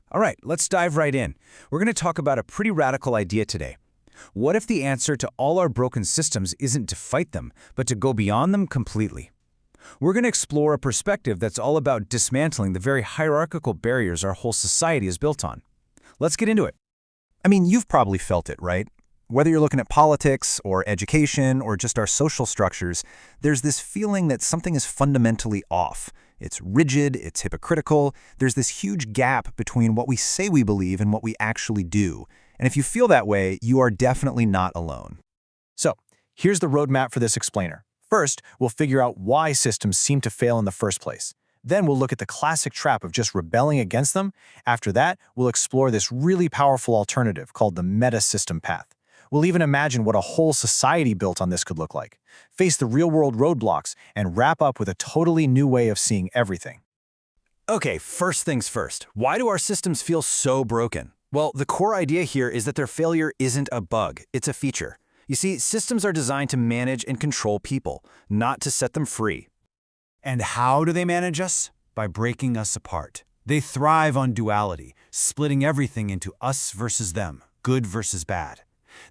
All right, let's dive right in. We're going to talk about a pretty radical idea today. What if the answer to all our broken systems isn't to fight them, but to go beyond them completely? We're going to explore a perspective that's all about dismantling the very hierarchical barriers our whole society is built on. Let's get into it. I mean, you've probably felt it, right? Whether you're looking at politics or education or just our social structures, there's this feeling that something is fundamentally off. It's rigid, it's hypocritical, there's this huge gap between what we say we believe and what we actually do. And if you feel that way, you are definitely not alone. So, here's the roadmap for this explainer. First, we'll figure out why systems seem to fail in the first place. Then we'll look at the classic trap of just rebelling against them. After that, we'll explore this really powerful alternative called the meta-system path. We'll even imagine what a whole society built on this could look like, face the real-world roadblocks, and wrap up with a totally new way of seeing everything. Okay, first things first. Why do our systems feel so broken? Well, the core idea here is that their failure isn't a bug, it's a feature. You see, systems are designed to manage and control people, not to set them free. And how do they manage us? By breaking us apart. They thrive on duality, splitting everything into us versus them, good versus bad.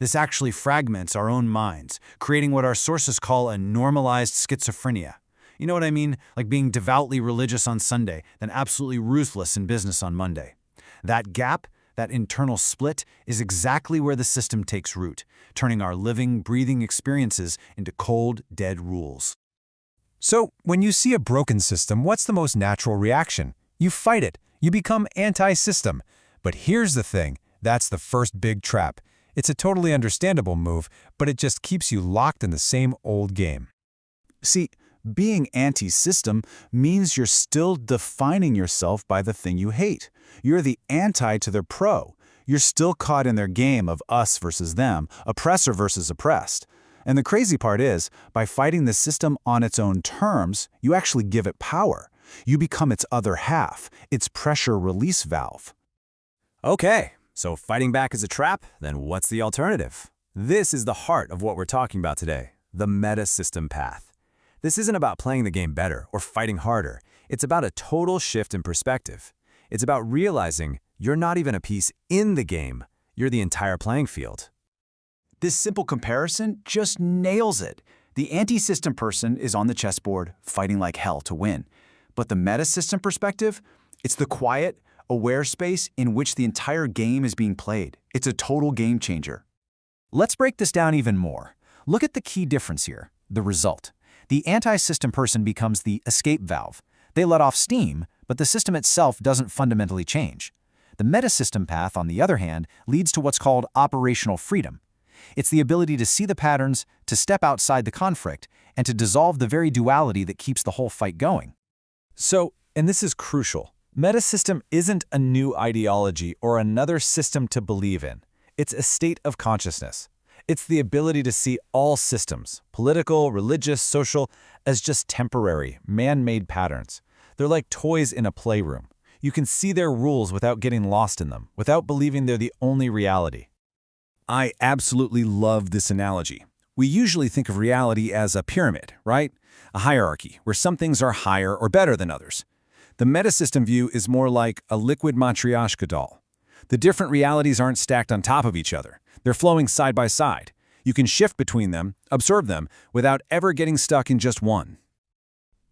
This actually fragments our own minds, creating what our sources call a normalized schizophrenia. You know what I mean? Like being devoutly religious on Sunday, then absolutely ruthless in business on Monday. That gap, that internal split, is exactly where the system takes root, turning our living, breathing experiences into cold, dead rules. So, when you see a broken system, what's the most natural reaction? You fight it. You become anti-system. But here's the thing, that's the first big trap. It's a totally understandable move, but it just keeps you locked in the same old game. See, being anti-system means you're still defining yourself by the thing you hate. You're the anti to their pro. You're still caught in their game of us versus them, oppressor versus oppressed. And the crazy part is, by fighting the system on its own terms, you actually give it power. You become its other half, its pressure release valve. Okay. So fighting back is a trap, then what's the alternative? This is the heart of what we're talking about today, the meta-system path. This isn't about playing the game better or fighting harder. It's about a total shift in perspective. It's about realizing you're not even a piece in the game, you're the entire playing field. This simple comparison just nails it. The anti-system person is on the chessboard, fighting like hell to win. But the meta-system perspective, it's the quiet, aware space in which the entire game is being played. It's a total game changer. Let's break this down even more. Look at the key difference here, the result. The anti-system person becomes the escape valve. They let off steam, but the system itself doesn't fundamentally change. The meta-system path, on the other hand, leads to what's called operational freedom. It's the ability to see the patterns, to step outside the conflict, and to dissolve the very duality that keeps the whole fight going. So, and this is crucial, meta-system isn't a new ideology or another system to believe in. It's a state of consciousness. It's the ability to see all systems, political, religious, social, as just temporary, man-made patterns. They're like toys in a playroom. You can see their rules without getting lost in them, without believing they're the only reality. I absolutely love this analogy. We usually think of reality as a pyramid, right? A hierarchy, where some things are higher or better than others. The meta-system view is more like a liquid matryoshka doll. The different realities aren't stacked on top of each other. They're flowing side by side. You can shift between them, observe them, without ever getting stuck in just one.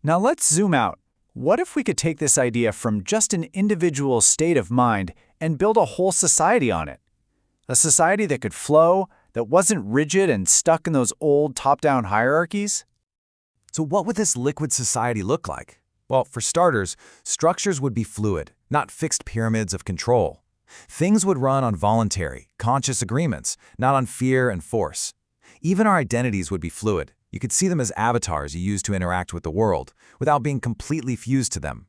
Now let's zoom out. What if we could take this idea from just an individual state of mind and build a whole society on it? A society that could flow, that wasn't rigid and stuck in those old top-down hierarchies? So what would this liquid society look like? Well, for starters, structures would be fluid, not fixed pyramids of control. Things would run on voluntary, conscious agreements, not on fear and force. Even our identities would be fluid. You could see them as avatars you use to interact with the world, without being completely fused to them.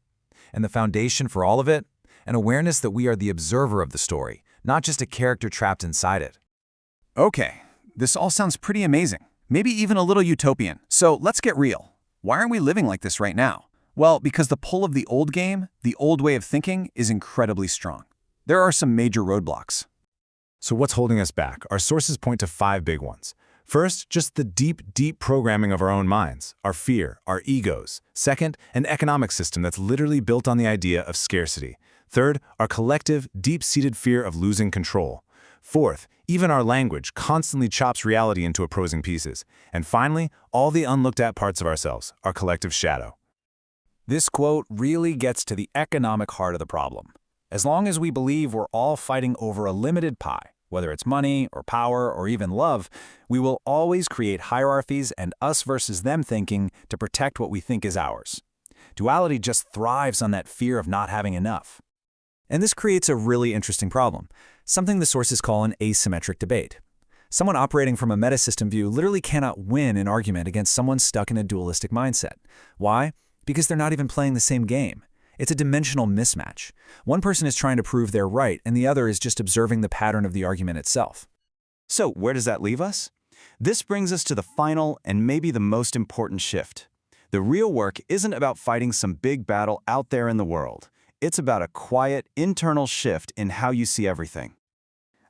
And the foundation for all of it? An awareness that we are the observer of the story, not just a character trapped inside it. Okay, this all sounds pretty amazing, maybe even a little utopian. So let's get real. Why aren't we living like this right now? Well, because the pull of the old game, the old way of thinking, is incredibly strong. There are some major roadblocks. So what's holding us back? Our sources point to 5 big ones. First, just the deep programming of our own minds, our fear, our egos. Second, an economic system that's literally built on the idea of scarcity. Third, our collective, deep-seated fear of losing control. Fourth, even our language constantly chops reality into opposing pieces. And finally, all the unlooked-at parts of ourselves, our collective shadow. This quote really gets to the economic heart of the problem. As long as we believe we're all fighting over a limited pie, whether it's money or power or even love, we will always create hierarchies and us versus them thinking to protect what we think is ours. Duality just thrives on that fear of not having enough. And this creates a really interesting problem, something the sources call an asymmetric debate. Someone operating from a metasystem view literally cannot win an argument against someone stuck in a dualistic mindset. Why? Because they're not even playing the same game. It's a dimensional mismatch. One person is trying to prove they're right, and the other is just observing the pattern of the argument itself. So where does that leave us? This brings us to the final and maybe the most important shift. The real work isn't about fighting some big battle out there in the world. It's about a quiet, internal shift in how you see everything.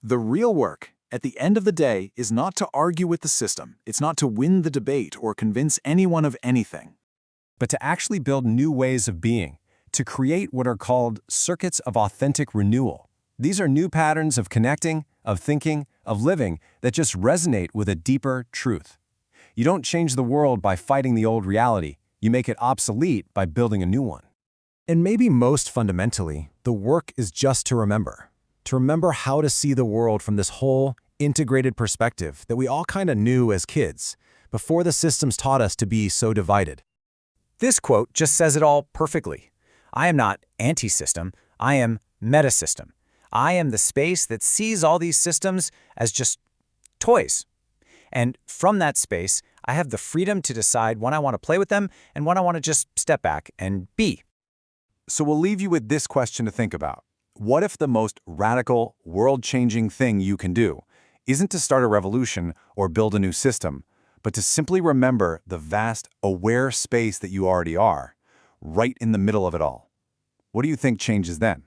The real work, at the end of the day, is not to argue with the system. It's not to win the debate or convince anyone of anything. But to actually build new ways of being, to create what are called circuits of authentic renewal. These are new patterns of connecting, of thinking, of living that just resonate with a deeper truth. You don't change the world by fighting the old reality. You make it obsolete by building a new one. And maybe most fundamentally, the work is just to remember how to see the world from this whole integrated perspective that we all kind of knew as kids, before the systems taught us to be so divided. This quote just says it all perfectly. I am not anti-system, I am metasystem. I am the space that sees all these systems as just toys. And from that space, I have the freedom to decide when I want to play with them and when I want to just step back and be. So we'll leave you with this question to think about. What if the most radical, world-changing thing you can do isn't to start a revolution or build a new system, but to simply remember the vast, aware space that you already are, right in the middle of it all? What do you think changes then?